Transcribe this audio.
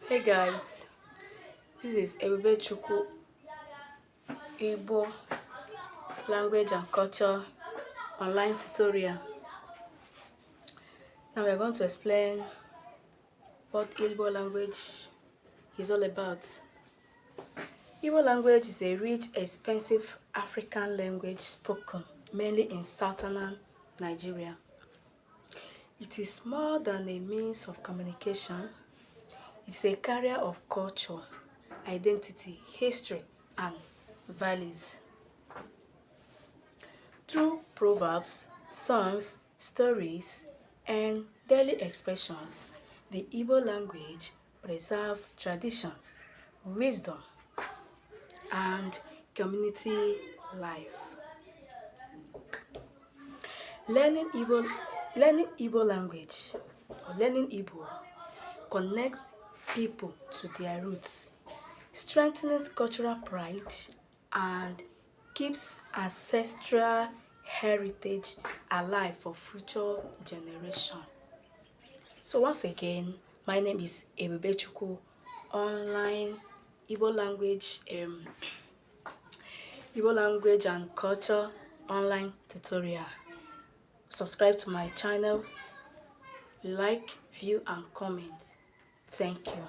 Hey guys, this is Ebube Igbo language and culture online tutorial. Now we are going to explain what Igbo language is all about. Igbo language is a rich, expensive African language spoken mainly in southern Nigeria. It is more than a means of communication. It's a carrier of culture, identity, history, and values. Through proverbs, songs, stories, and daily expressions, the Igbo language preserves traditions, wisdom, and community life. Learning Igbo language or learning Igbo connects people to their roots, strengthens cultural pride, and keeps ancestral heritage alive for future generations. So once again, my name is Ebube online Igbo language and culture online tutorial. Subscribe to my channel, like, view, and comment. Thank you.